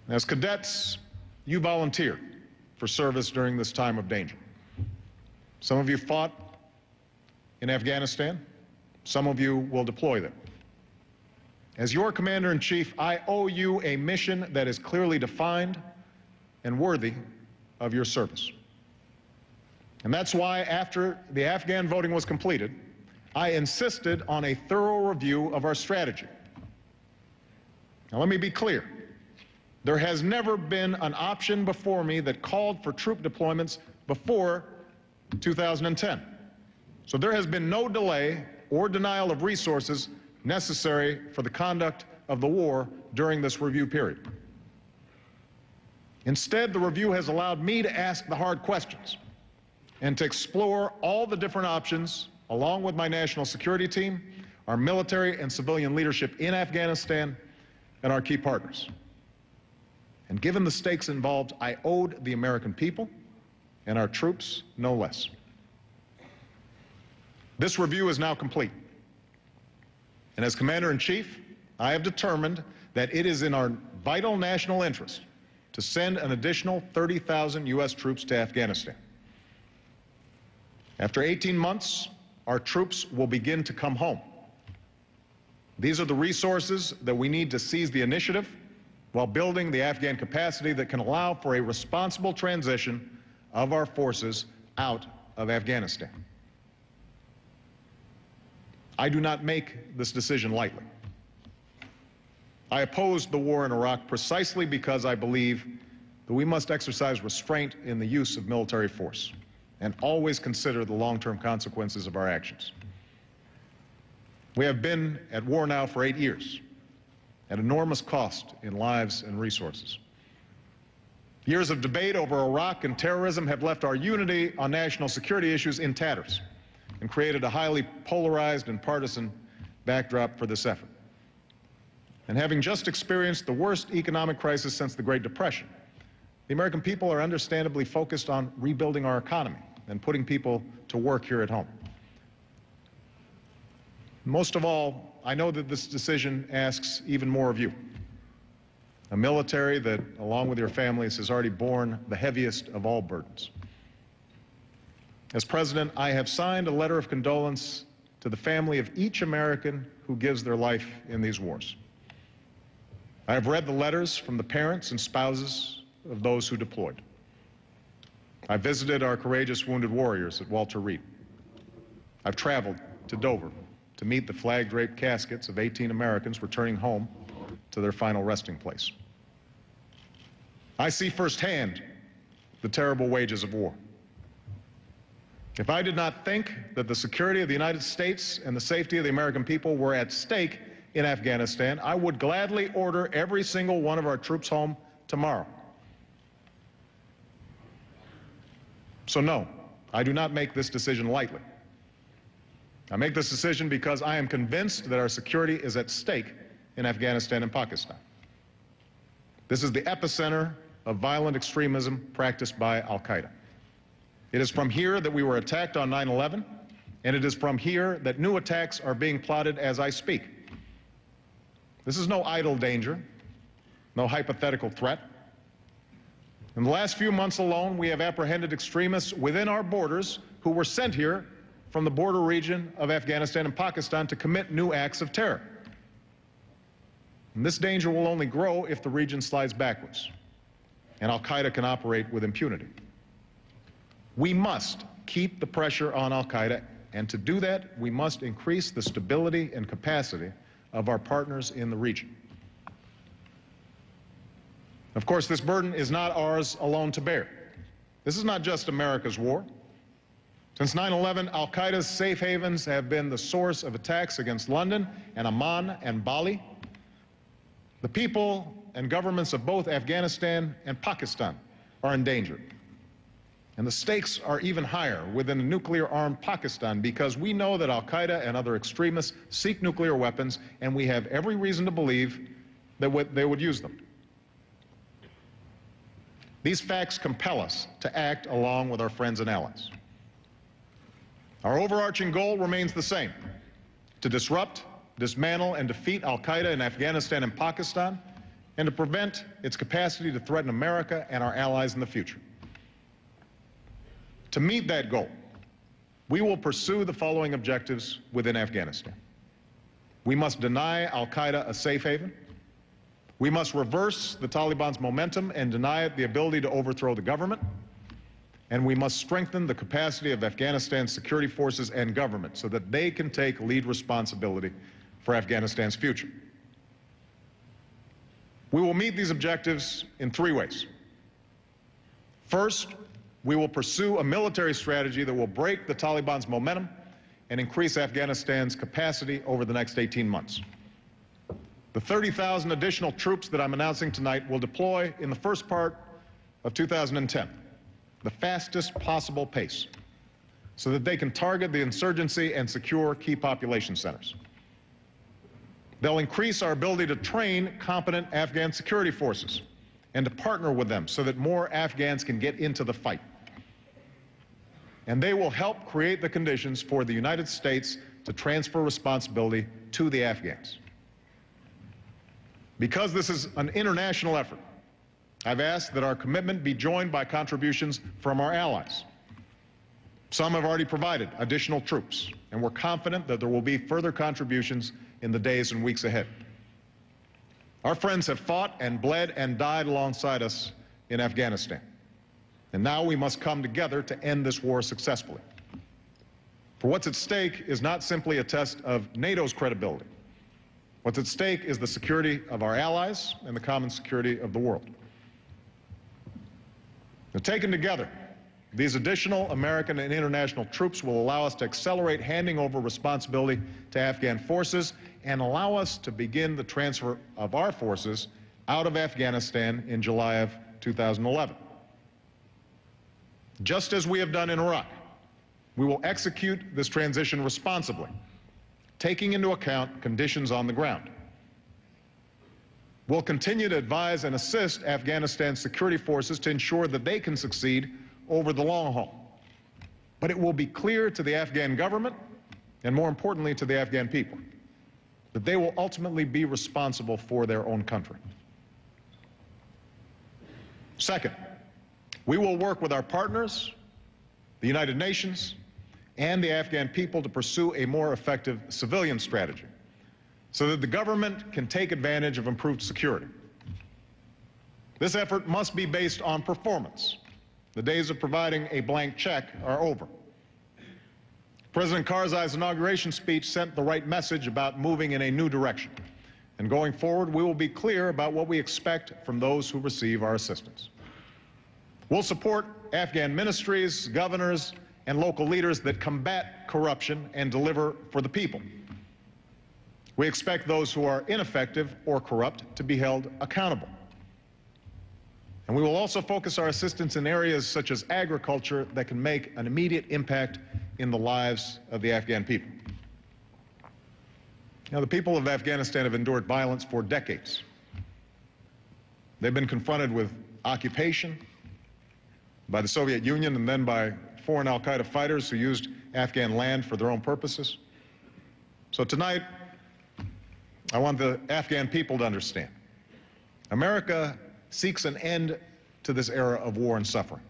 As cadets, you volunteered for service during this time of danger. Some of you fought in Afghanistan. Some of you will deploy there. As your Commander-in-Chief, I owe you a mission that is clearly defined and worthy of your service. And that's why, after the Afghan voting was completed, I insisted on a thorough review of our strategy. Now, let me be clear. There has never been an option before me that called for troop deployments before 2010. So there has been no delay or denial of resources necessary for the conduct of the war during this review period. Instead, the review has allowed me to ask the hard questions and to explore all the different options, along with my national security team, our military and civilian leadership in Afghanistan, and our key partners. And given the stakes involved, I owed the American people and our troops no less. This review is now complete. And as Commander-in-Chief, I have determined that it is in our vital national interest to send an additional 30,000 U.S. troops to Afghanistan. After 18 months, our troops will begin to come home. These are the resources that we need to seize the initiative while building the Afghan capacity that can allow for a responsible transition of our forces out of Afghanistan. I do not make this decision lightly. I opposed the war in Iraq precisely because I believe that we must exercise restraint in the use of military force and always consider the long-term consequences of our actions. We have been at war now for 8 years, at enormous cost in lives and resources. Years of debate over Iraq and terrorism have left our unity on national security issues in tatters and created a highly polarized and partisan backdrop for this effort. And having just experienced the worst economic crisis since the Great Depression, the American people are understandably focused on rebuilding our economy and putting people to work here at home. Most of all, I know that this decision asks even more of you, a military that, along with your families, has already borne the heaviest of all burdens. As President, I have signed a letter of condolence to the family of each American who gives their life in these wars. I have read the letters from the parents and spouses of those who deployed. I visited our courageous wounded warriors at Walter Reed. I've traveled to Dover to meet the flag-draped caskets of 18 Americans returning home to their final resting place. I see firsthand the terrible wages of war. If I did not think that the security of the United States and the safety of the American people were at stake in Afghanistan, I would gladly order every single one of our troops home tomorrow. So no, I do not make this decision lightly. I make this decision because I am convinced that our security is at stake in Afghanistan and Pakistan. This is the epicenter of violent extremism practiced by al-Qaeda. It is from here that we were attacked on 9/11, and it is from here that new attacks are being plotted as I speak. This is no idle danger, no hypothetical threat. In the last few months alone, we have apprehended extremists within our borders who were sent here from the border region of Afghanistan and Pakistan to commit new acts of terror. And this danger will only grow if the region slides backwards, and al-Qaeda can operate with impunity. We must keep the pressure on al-Qaeda, and to do that, we must increase the stability and capacity of our partners in the region. Of course, this burden is not ours alone to bear. This is not just America's war. Since 9/11, al-Qaeda's safe havens have been the source of attacks against London and Amman and Bali. The people and governments of both Afghanistan and Pakistan are endangered. And the stakes are even higher within a nuclear-armed Pakistan because we know that al-Qaeda and other extremists seek nuclear weapons, and we have every reason to believe that they would use them. These facts compel us to act along with our friends and allies. Our overarching goal remains the same: to disrupt, dismantle, and defeat al-Qaeda in Afghanistan and Pakistan, and to prevent its capacity to threaten America and our allies in the future. To meet that goal, we will pursue the following objectives within Afghanistan. We must deny al-Qaeda a safe haven. We must reverse the Taliban's momentum and deny it the ability to overthrow the government. And we must strengthen the capacity of Afghanistan's security forces and government so that they can take lead responsibility for Afghanistan's future. We will meet these objectives in three ways. First, we will pursue a military strategy that will break the Taliban's momentum and increase Afghanistan's capacity over the next 18 months. The 30,000 additional troops that I'm announcing tonight will deploy in the first part of 2010, the fastest possible pace, so that they can target the insurgency and secure key population centers. They'll increase our ability to train competent Afghan security forces and to partner with them so that more Afghans can get into the fight. And they will help create the conditions for the United States to transfer responsibility to the Afghans. Because this is an international effort, I've asked that our commitment be joined by contributions from our allies. Some have already provided additional troops, and we're confident that there will be further contributions in the days and weeks ahead. Our friends have fought and bled and died alongside us in Afghanistan. And now we must come together to end this war successfully. For what's at stake is not simply a test of NATO's credibility. What's at stake is the security of our allies and the common security of the world. Now, taken together, these additional American and international troops will allow us to accelerate handing over responsibility to Afghan forces and allow us to begin the transfer of our forces out of Afghanistan in July of 2011. Just as we have done in Iraq, we will execute this transition responsibly, taking into account conditions on the ground. We'll continue to advise and assist Afghanistan's security forces to ensure that they can succeed over the long haul. But it will be clear to the Afghan government, and more importantly to the Afghan people, that they will ultimately be responsible for their own country. Second, we will work with our partners, the United Nations, and the Afghan people to pursue a more effective civilian strategy so that the government can take advantage of improved security. This effort must be based on performance. The days of providing a blank check are over. President Karzai's inauguration speech sent the right message about moving in a new direction. And going forward, we will be clear about what we expect from those who receive our assistance. We'll support Afghan ministries, governors, and local leaders that combat corruption and deliver for the people. We expect those who are ineffective or corrupt to be held accountable. And we will also focus our assistance in areas such as agriculture that can make an immediate impact in the lives of the Afghan people. Now, the people of Afghanistan have endured violence for decades. They've been confronted with occupation by the Soviet Union and then by foreign al-Qaeda fighters who used Afghan land for their own purposes. So tonight, I want the Afghan people to understand. America seeks an end to this era of war and suffering.